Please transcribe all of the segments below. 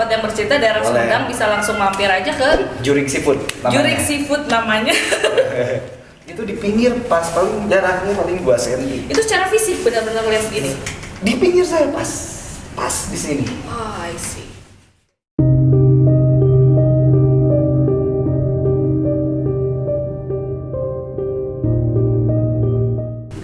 sahabat yang bercerita daerah Boleh. Sumedang bisa langsung mampir aja ke Jurik Seafood namanya. Jurik Seafood namanya. Itu di pinggir pas, paling jaraknya paling 2 cm. Itu secara fisik benar-benar lihat begini. Di pinggir saya pas di sini. Oh, I see.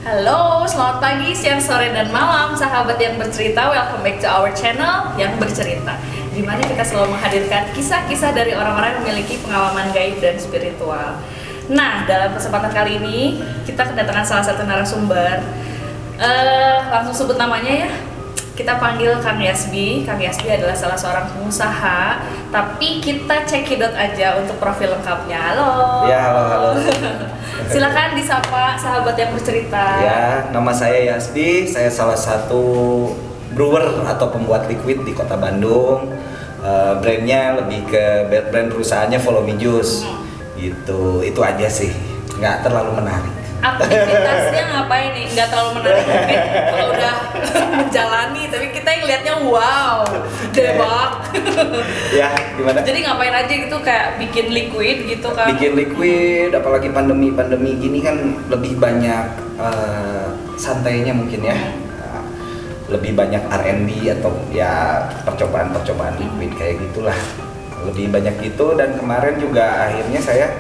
Halo, selamat pagi, siang, sore, dan malam sahabat yang bercerita. Welcome back to our channel yang bercerita, di mana kita selalu menghadirkan kisah-kisah dari orang-orang yang memiliki pengalaman gaib dan spiritual. Nah, dalam kesempatan kali ini kita kedatangan salah satu narasumber. Langsung sebut namanya ya. Kita panggil Kang Yasbi. Kang Yasbi adalah salah seorang pengusaha, tapi kita cekidot aja untuk profil lengkapnya. Halo. Ya, halo. Silakan disapa sahabat yang bercerita. Ya, nama saya Yasbi. Saya salah satu brewer atau pembuat liquid di Kota Bandung. Brandnya lebih ke brand perusahaannya Follow Me Juice. Gitu. Itu aja sih. Nggak terlalu menarik. Aktivitasnya ngapain nih? Nggak terlalu menarik mungkin kalau udah menjalani, tapi kita yang lihatnya wow, debak. Ya, gimana? Jadi ngapain aja gitu, kayak bikin liquid gitu kan? Bikin liquid, apalagi pandemi gini kan lebih banyak santainya mungkin ya. Lebih banyak R&D atau ya percobaan liquid kayak gitulah. Lebih banyak gitu, dan kemarin juga akhirnya saya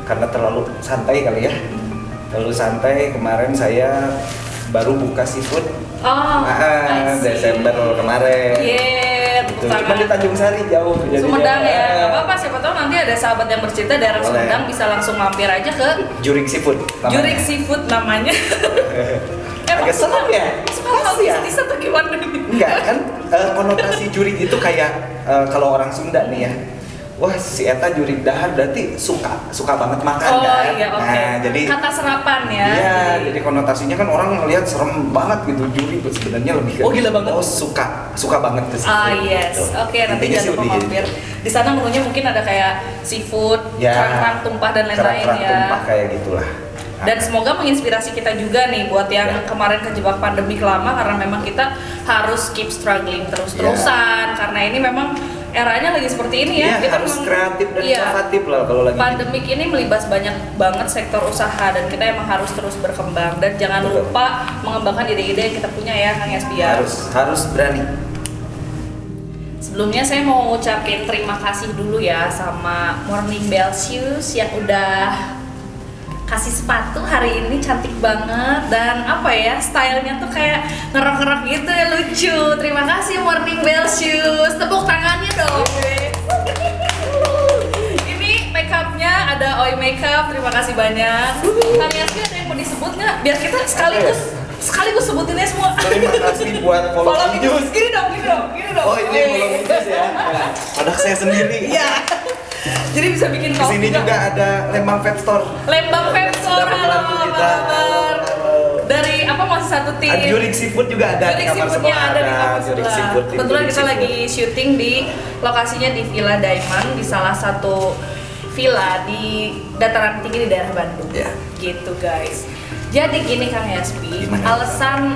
karena terlalu santai kali ya. Terlalu santai, kemarin saya baru buka seafood. Desember kemarin. Tepuk Cuma tangan. di Tanjung Sari jauh. Sumedang ya, nggak apa-apa, siapa tahu nanti ada sahabat yang bercerita daerah Boleh. Sumedang bisa langsung mampir aja ke Jurik Seafood namanya. Jurik Seafood namanya. Agak serem ya? Spesial Ya? bisnis atau gimana nih? Enggak kan, konotasi jurik itu kayak kalau orang Sunda nih ya. Wah, si eta jurik dahar berarti suka banget makan Oh kan. iya, oke. Nah, jadi Kata serapan ya. iya, jadi konotasinya kan orang melihat serem banget gitu, jurik sebenarnya lebih ke Oh, gila banget. Oh, suka banget ke seafood. Yes, gitu. oke, nanti Intinya jangan sih lupa lebih mampir. Di sana menunya mungkin ada kayak seafood, Ya, kerang tumpah dan lain-lain kerang ya. tumpah kayak gitulah. Dan semoga menginspirasi kita juga nih buat yang Ya. kemarin kejebak pandemi lama, karena memang kita harus keep struggling terus-terusan karena ini memang eranya lagi seperti ini ya. Iya, Kita harus memang- kreatif dan iya. inovatif lah kalau lagi. Pandemik ini melibas banyak banget sektor usaha dan kita emang harus terus berkembang, dan jangan Betul. lupa mengembangkan ide-ide yang kita punya ya Kang Yasbi ya. Harus berani. Sebelumnya saya mau ngucapin terima kasih dulu ya sama Morning Bell Shoes yang udah kasih sepatu hari ini, cantik banget, dan apa ya, stylenya tuh kayak ngerok-ngerok gitu ya, lucu. Terima kasih Morning Bell Shoes, tepuk tangannya dong. Ini makeupnya ada Oi Makeup, terima kasih banyak. Kang Yasbi ada yang mau disebut nggak? Biar kita sekaligus sebutinnya semua. Terima kasih buat Follow Me Juice. Gini dong. Oh, ini Follow Me Juice ya. Produk saya sendiri. Iya. Jadi bisa bikin Di kaos sini juga ada Lembang Vape Store. Lembang Vape Store, Sudah halo membantu apa kita. kabar? Dari apa, masih satu tim? Jurik Seafood juga ada Jurik di kamar Seafoodnya sebelah. ada di kamar Jurik sebelah. Seafood. tim Kebetulan Jurik kita Seafood. lagi syuting di lokasinya di Villa Diamond, di salah satu villa di dataran tinggi di daerah Bandung. Ya. Gitu guys. Jadi gini Kang Yasbi, Gimana? alasan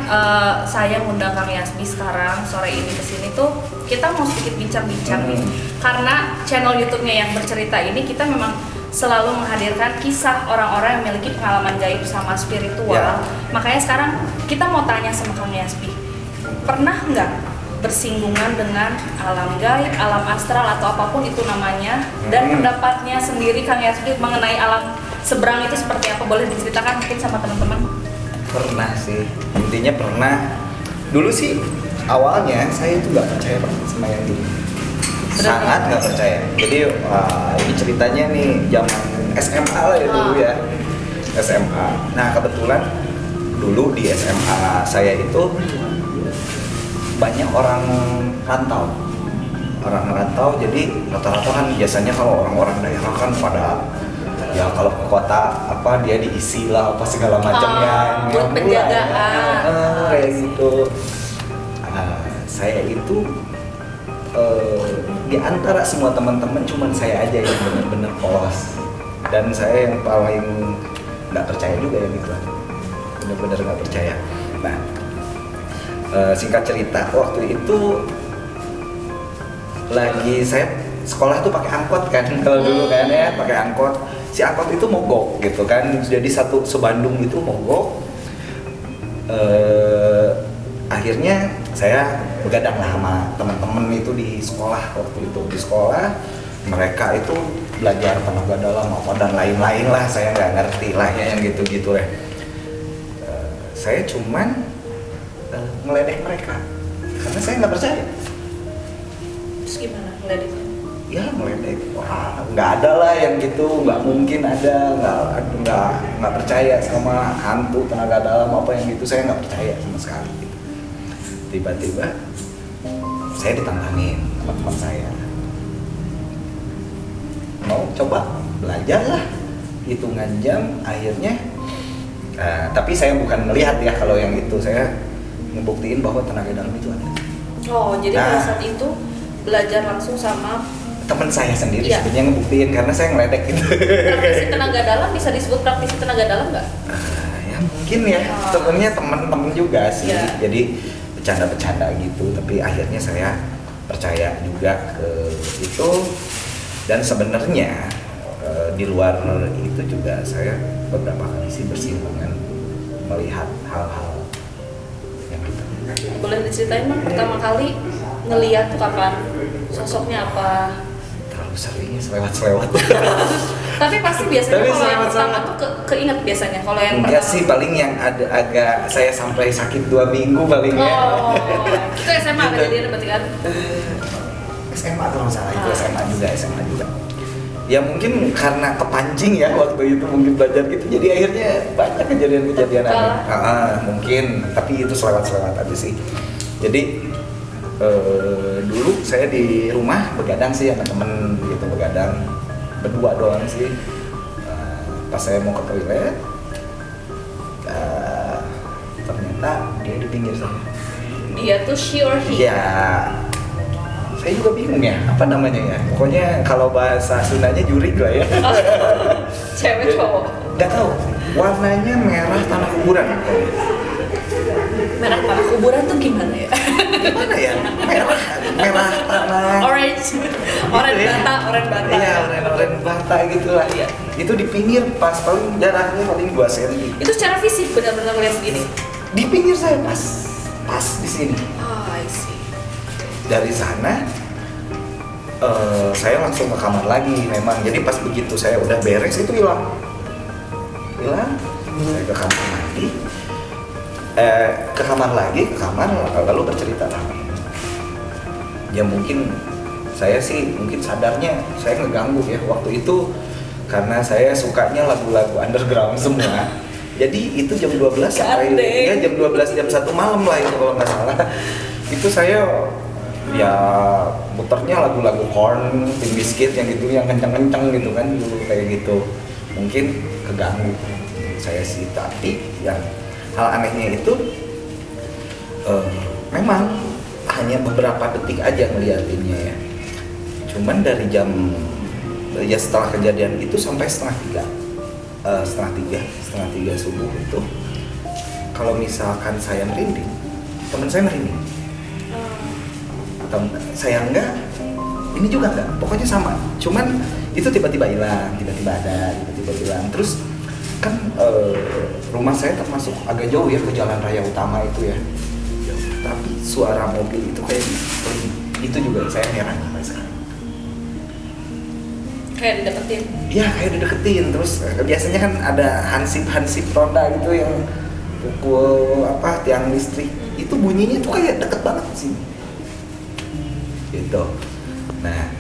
saya ngundang Kang Yasbi sekarang sore ini kesini tuh kita mau sedikit bincang-bincang nih. Karena channel YouTube-nya yang bercerita ini kita memang selalu menghadirkan kisah orang-orang yang memiliki pengalaman gaib sama spiritual. Ya. Makanya sekarang kita mau tanya sama Kang Yasbi, pernah nggak bersinggungan dengan alam gaib, alam astral atau apapun itu namanya, dan pendapatnya sendiri Kang Yasbi mengenai alam seberang itu seperti apa, boleh diceritakan mungkin sama teman-teman? Pernah sih, intinya pernah. Dulu sih awalnya saya itu nggak percaya banget sama yang dulu. Sangat nggak percaya. Jadi ini ceritanya nih zaman SMA lah ya dulu ya. SMA. Nah kebetulan dulu di SMA saya itu banyak orang rantau. Orang rantau, jadi rata-rata kan biasanya kalau orang-orang daerah kan pada ya kalau ke kota apa dia diisi lah apa segala macamnya buat penjagaan. kayak gitu. Saya itu di antara semua teman-teman cuman saya aja yang benar-benar polos, dan saya yang paling nggak percaya juga ya gitu, benar-benar nggak percaya. Nah singkat cerita waktu itu lagi saya sekolah tuh pakai angkot kan kalau dulu kan ya, pakai angkot. Si angkot itu mogok gitu kan, jadi satu sebandung itu mogok. Akhirnya saya begadang lah sama teman-teman itu di sekolah. Waktu itu di sekolah mereka itu belajar tenaga dalam apa dan lain-lain lah, saya nggak ngerti lah ya yang gitu-gitu ya. Saya cuman ngeledek mereka karena saya nggak percaya. Terus gimana ngeledeknya? Ya meledek, wah nggak ada lah yang gitu, nggak mungkin ada, nggak percaya sama hantu tenaga dalam apa yang gitu, saya nggak percaya sama sekali gitu. Tiba-tiba saya ditantangin sama teman saya, mau coba belajar lah hitungan jam. Akhirnya tapi saya bukan melihat ya kalau yang itu, saya ngebuktiin bahwa tenaga dalam itu ada. Oh, jadi pada saat itu belajar langsung sama teman saya sendiri iya. sebenarnya ngebuktiin karena saya ngeledek gitu. Praktisi tenaga dalam bisa disebut praktisi tenaga dalam nggak? Ya mungkin ya, sebenarnya teman-teman juga sih. Yeah. Jadi bercanda-bercanda gitu, tapi akhirnya saya percaya juga ke itu. Dan sebenarnya di luar itu juga saya beberapa kali sih bersinggungan melihat hal-hal yang gitu. Boleh diceritain Bang, pertama kali ngelihat tuh kapan? Sosoknya apa? Terlalu seringnya selewat-selewat. Tapi pasti biasanya Tapi kalau yang pertama sama-sama. tuh keinget biasanya kalau yang Enggak pertama. sih, paling yang ada agak saya sampai sakit 2 minggu paling ya. Oh, itu SMA Gitu. kejadian berarti kan? SMA kalau nggak salah itu SMA juga. Ya mungkin karena kepancing ya waktu itu mungkin belajar gitu, jadi akhirnya banyak kejadian-kejadian aneh. Mungkin, tapi itu selewat-selewat aja sih. Jadi dulu saya di rumah begadang sih sama temen gitu, begadang berdua doang sih. Pas saya mau ke toilet, ternyata dia di pinggir saya. Dia tuh she or he? Iya, saya juga bingung ya apa namanya ya. Pokoknya kalau bahasa Sundanya jurig lah ya. Cewek cowok? Nggak tahu. Warnanya merah tanah kuburan. Merah tanah kuburan tuh gimana ya? Gimana ya? Merah tanah. Orange bata. Iya, orange bata gitu lah ya. Itu di pinggir pas, paling jaraknya paling 2 cm. Itu secara fisik benar-benar melihat segini? Di pinggir saya pas di sini. I see. Dari sana saya langsung ke kamar lagi memang. Jadi pas begitu saya udah beres itu hilang. Saya ke kamar mandi. Ke kamar lalu bercerita sama ya. Mungkin saya sih mungkin sadarnya saya ngeganggu ya waktu itu karena saya sukanya lagu-lagu underground semua. Jadi itu jam 12 sampai ya jam 12 jam 1 malam lah itu kalau nggak salah. Itu saya ya muternya lagu-lagu Korn, Limp Bizkit yang gitu, yang kenceng-kenceng gitu kan dulu kayak gitu. Mungkin keganggu saya sih, tapi yang hal anehnya itu memang hanya beberapa detik aja ngeliatinnya ya. Cuman dari jam ya setelah kejadian itu sampai setengah tiga subuh itu, kalau misalkan saya merinding, teman saya merinding. Atau saya enggak, ini juga enggak, pokoknya sama. Cuman itu tiba-tiba hilang, tiba-tiba ada, tiba-tiba hilang. Terus kan rumah saya termasuk agak jauh ya ke jalan raya utama itu ya. Tapi suara mobil itu kayak itu juga saya heran sampai sekarang. Kayak dideketin? Iya, kayak dideketin. Terus biasanya kan ada hansip ronda gitu yang pukul tiang listrik. Itu bunyinya tuh kayak deket banget sih. Gitu. Nah,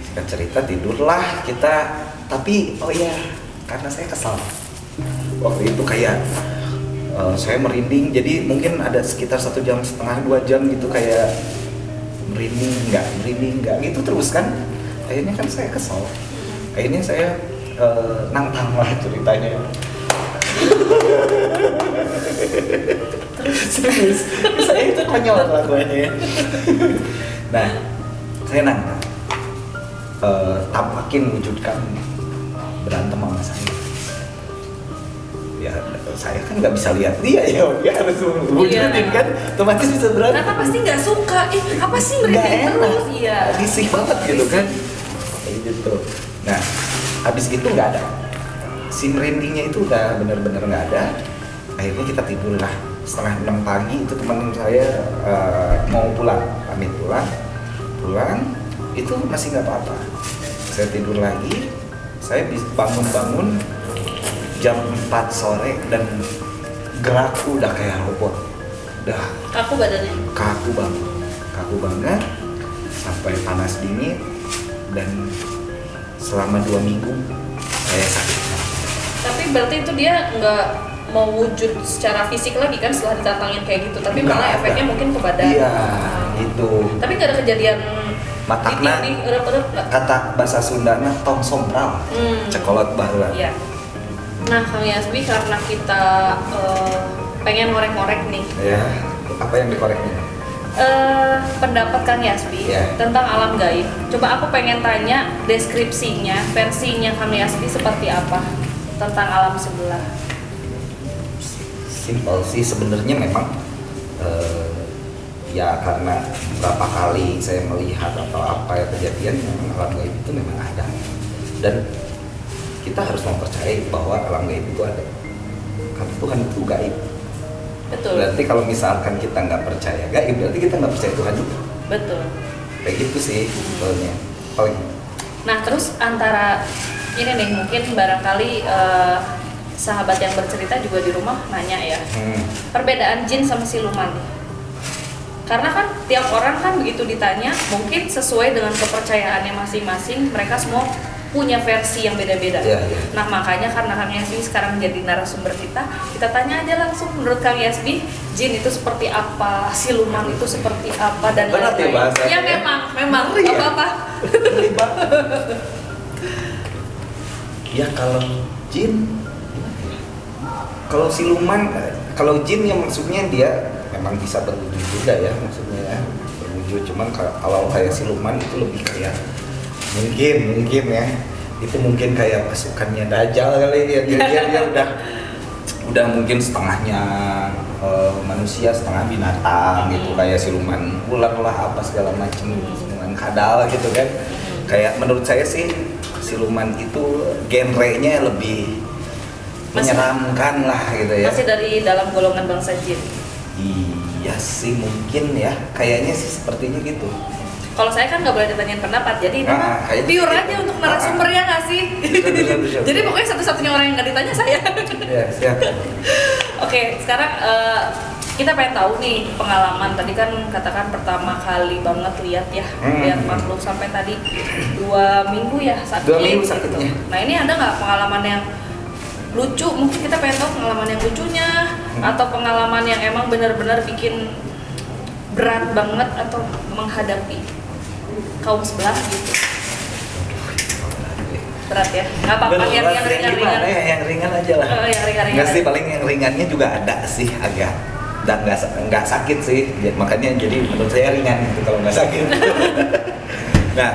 singkat cerita tidurlah kita. Tapi oh iya, karena saya kesal. Waktu itu kayak saya merinding, jadi mungkin ada sekitar 1,5 jam, 2 jam gitu kayak merinding enggak gitu terus kan. Akhirnya kan saya kesal. Akhirnya saya nantang lah ceritanya. Serius, saya itu konyol lagunya. Nah, saya nantang. Tampakin wujudkan berantem sama saya. ya saya kan nggak bisa lihat dia ya, dia harus wujudin kan, otomatis bisa berantem. Ternyata pasti nggak suka, apa sih Nggak mereka enak, terus, iya. risih banget gitu kan, kayak gitu. Nah, habis itu nggak ada, si merindingnya itu udah bener-bener nggak ada. Akhirnya kita tidur lah, 5:30 pagi itu teman saya mau pulang, pamit pulang, itu masih nggak apa-apa. Saya tidur lagi, saya bisa bangun jam 4 sore dan gerakku udah kayak robot, udah Kaku badannya. kaku banget sampai panas dingin, dan selama 2 minggu saya sakit. Tapi berarti itu dia nggak mau wujud secara fisik lagi kan setelah ditatangin kayak gitu, tapi malah Nggak efeknya ada. mungkin ke badan. Iya, itu. Tapi nggak ada kejadian Matakna, di erep-erep nggak? kata bahasa Sundana tong sompral, cekolot baheula. Iya. Nah, Kang Yasbi, karena kita pengen ngorek-ngorek nih Ya, apa yang dikoreknya? pendapat Kang Yasbi Iya. tentang alam gaib. Coba aku pengen tanya deskripsinya, versinya Kang Yasbi seperti apa tentang alam sebelah. Simpel sih sebenarnya, memang ya karena berapa kali saya melihat atau apa ya kejadian, memang alam gaib itu memang ada, dan kita harus mempercayai bahwa alam gaib itu ada, karena Tuhan itu gaib. Betul. Berarti kalau misalkan kita nggak percaya gaib, berarti kita nggak percaya Tuhan juga. Betul. Kayak gitu sih sebetulnya. Paling Nah, terus antara ini nih, mungkin barangkali sahabat yang bercerita juga di rumah nanya ya, perbedaan jin sama siluman nih. Karena kan tiap orang kan begitu ditanya, mungkin sesuai dengan kepercayaannya masing-masing, mereka semua punya versi yang beda-beda. Iya, iya. Nah, makanya karena Kang Yasbi sekarang jadi narasumber kita tanya aja langsung, menurut Kang Yasbi, jin itu seperti apa, siluman itu seperti apa, dan berat ya lain-lain. bahasanya. Ya memang Ngeri ya? apa-apa. ngeri banget. Ya kalau jin, kalau siluman, kalau jin yang maksudnya dia memang bisa berwujud juga ya, maksudnya ya berwujud. Cuman kalau kayak siluman itu lebih kayak mungkin ya, itu mungkin kayak pasukannya Dajjal kali ya. Dia udah mungkin setengahnya manusia, setengah binatang gitu, kayak siluman ular lah apa segala macam, siluman kadal gitu kan. Kayak menurut saya sih siluman itu genrenya lebih menyeramkan lah gitu ya. Masih dari dalam golongan bangsa jin. Iya sih mungkin ya, kayaknya sih sepertinya gitu. Kalau saya kan nggak boleh ditanyain pendapat, jadi ini mah kayak pure gitu. aja untuk narasumbernya nggak sih? Bisa. Jadi pokoknya satu-satunya orang yang nggak ditanya saya. Ya, siap. Oke, sekarang kita pengen tahu nih pengalaman. Tadi kan katakan pertama kali banget lihat ya, lihat makhluk sampai tadi 2 minggu ya sakit. 2 minggu sakitnya. Nah, ini ada nggak pengalaman yang lucu? Mungkin kita pengen tahu pengalaman yang lucunya, atau pengalaman yang emang benar-benar bikin berat banget atau menghadapi kaum sebelah gitu. Berat ya? Nggak apa-apa, yang ringan-ringan. Ya, yang ringan aja lah. Yang ringan-ringan. Nggak sih, paling yang ringannya juga ada sih agak. Dan nggak sakit sih, makanya jadi menurut saya ringan gitu kalau nggak sakit. Nah,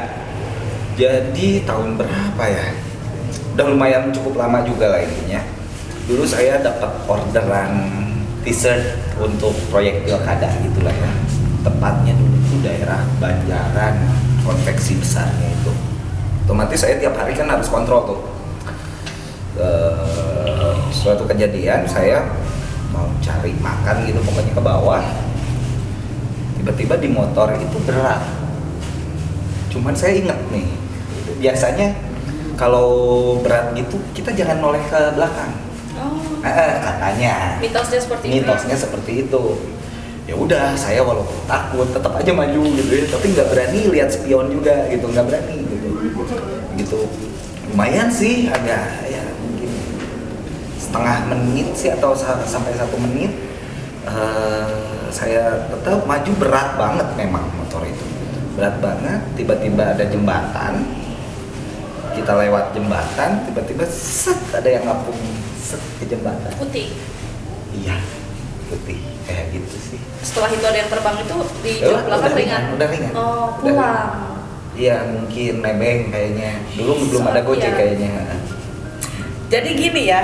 jadi tahun berapa ya? Udah lumayan cukup lama juga lah intinya. Dulu saya dapat orderan t-shirt untuk proyek pilkada gitulah ya. Tepatnya dulu itu daerah Banjaran, konveksi besarnya itu. Otomatis saya tiap hari kan harus kontrol tuh. Suatu kejadian saya mau cari makan gitu, pokoknya ke bawah. Tiba-tiba di motor itu berat. Cuman saya inget nih, biasanya kalau berat gitu kita jangan noleh ke belakang. Oh. Katanya. Mitosnya seperti itu. Mitosnya seperti itu. Ya udah, saya walaupun takut tetap aja maju gitu ya, tapi nggak berani lihat spion juga gitu, nggak berani gitu. Lumayan sih, agak ya mungkin setengah menit sih atau sampai 1 menit. Saya tetap maju, berat banget memang motor itu, berat banget. Tiba-tiba ada jembatan, kita lewat jembatan, tiba-tiba set ada yang ngapung set ke jembatan. Putih. Iya, putih kayak gitu sih. Setelah itu ada yang terbang itu di jok belakang ringan. Udah ringan. Oh, Udah pulang. Iya, mungkin nebeng kayaknya. Dulu belum ada Gojek Iya. kayaknya. Jadi gini ya.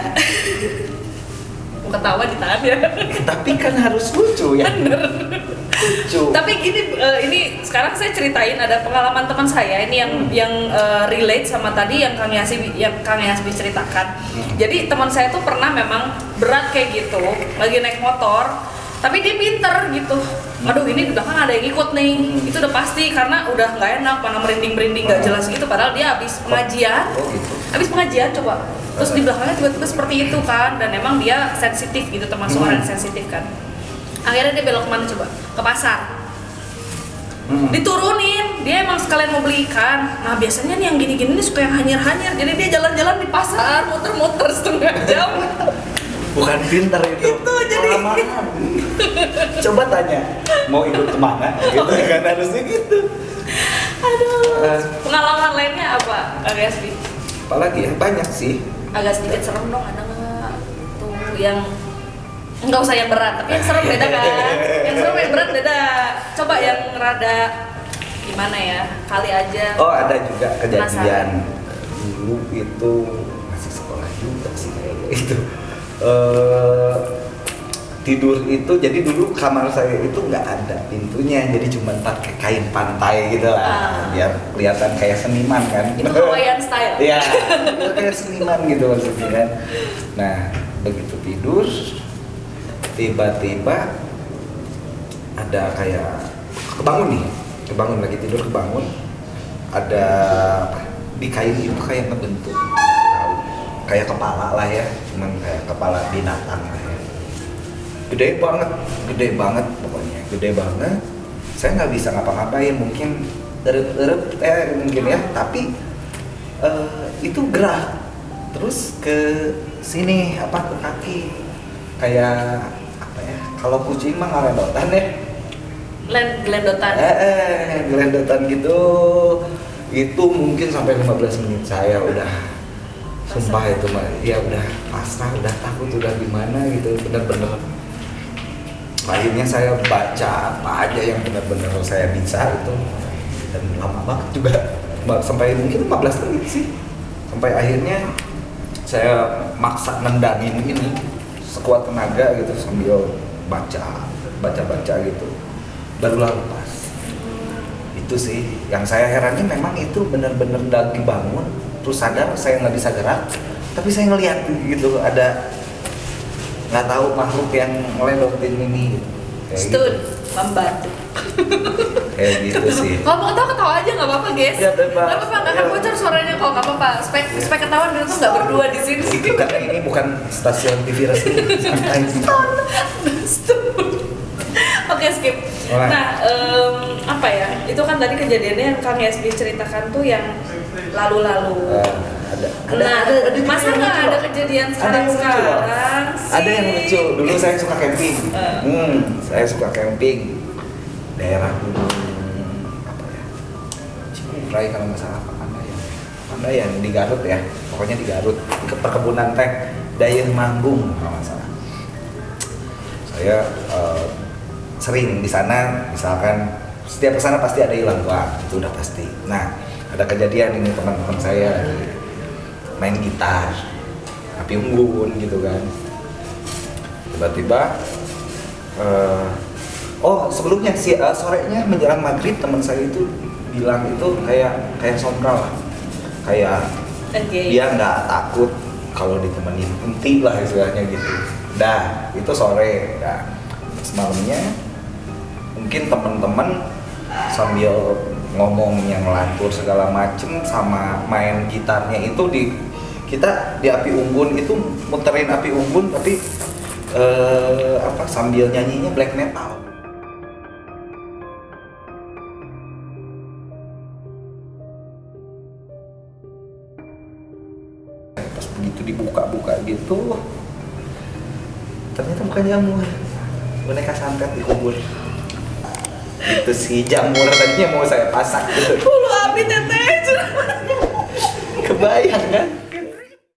mau ketawa ditahan ya. Tapi kan harus lucu ya. Lucu. Tapi gini, ini sekarang saya ceritain ada pengalaman teman saya ini yang relate sama tadi yang Kang Yasbi ceritakan. Jadi teman saya tuh pernah memang berat kayak gitu, lagi naik motor, tapi dia pinter gitu. Aduh, ini di belakang ada yang ikut nih. Itu udah pasti karena udah nggak enak, mana merinding-merinding nggak jelas gitu. Padahal dia habis pengajian, habis pengajian coba. Terus di belakangnya tiba-tiba seperti itu kan, dan emang dia sensitif gitu, termasuk orang yang sensitif kan. Akhirnya dia belok kemana coba? Ke pasar. Diturunin, dia emang sekalian mau beli ikan. Nah biasanya nih yang gini-gini nih suka yang hanyir-hanyir. Jadi dia jalan-jalan di pasar, muter-muter setengah jam. Bukan pinter itu jadi kelamaan. Coba tanya, mau ikut kemana? Gitu kan harusnya gitu. Aduh, pengalaman lainnya apa, Kang Yasbi? Apalagi ya, banyak sih. Agak sedikit serem dong, ada nggak tuh yang nggak usah yang berat, tapi yang serem beda kan? Yang serem yang berat beda. Coba yang rada gimana ya? Kali aja. Oh, ada juga kejadian Penasaran. dulu itu masih sekolah juga sih kayaknya itu. Tidur itu, jadi dulu kamar saya itu nggak ada pintunya, jadi cuma pakai kain pantai gitu lah, biar kelihatan kayak seniman kan. Itu Hawaiian style. Iya, kayak seniman gitu maksudnya kan. Nah, begitu tidur, tiba-tiba ada kayak kebangun lagi tidur kebangun, ada apa, di kain itu kayak ngebentuk, kayak kepala lah ya, cuman kayak kepala binatang lah ya. Gede banget pokoknya, gede banget. Saya nggak bisa ngapa-ngapain, mungkin mungkin ya, tapi itu gerak terus ke sini ke kaki, kayak apa ya, kalau kucing mah ngelendotan ya, gelendotan gitu. Itu mungkin sampai 15 menit saya udah sumpah itu mah ya udah pasrah, udah takut, udah gimana gitu, bener-bener. Akhirnya saya baca apa aja yang benar-benar saya bisa itu, dan lama banget juga, sampai mungkin 15 menit sih, sampai akhirnya saya maksa nendangin ini sekuat tenaga gitu sambil baca gitu, barulah lepas. Itu sih yang saya heranin, memang itu benar-benar lagi bangun terus sadar saya nggak bisa gerak, tapi saya ngeliat gitu ada nggak tahu makhluk yang ngelendotin ini Stud, membantu. Kayak gitu sih. Kalau mau ketawa aja nggak apa-apa guys. Ya, bebas. Nggak apa-apa, nggak akan bocor suaranya kok, nggak apa-apa. Supaya ketahuan kita tuh nggak berdua di sini. Karena ini bukan stasiun TV resmi. Santai sih. Oke, skip. Nah, apa ya? Itu kan tadi kejadiannya yang Kang Yasbi ceritakan tuh yang lalu-lalu. Ada masa nggak ada kejadian sekarang? Ada yang lucu. Dulu saya suka camping. Saya suka camping daerah gunung apa ya, Cikuray kalau nggak salah, Pandayan di Garut ya, pokoknya di Garut, di perkebunan teh Dayen Manggung kalau nggak salah. Saya sering di sana, misalkan setiap kesana pasti ada hilang tua, itu udah pasti. Nah, ada kejadian ini, teman-teman saya lagi main gitar, api unggun gitu kan. Tiba-tiba, sebelumnya sorenya menjelang maghrib teman saya itu bilang itu kayak sompral lah, kayak dia nggak takut kalau ditemenin inti lah istilahnya gitu. Dah itu sore, semalamnya mungkin teman-teman sambil ngomong yang ngelantur segala macem sama main gitarnya itu kita di api unggun itu muterin api unggun tapi sambil nyanyinya black metal. Pas begitu dibuka-buka gitu, ternyata bukan jamur, boneka santet dikubur. Itu si jamur tadinya mau saya pasak gitu. Bulu api teteh. Kebayang kan?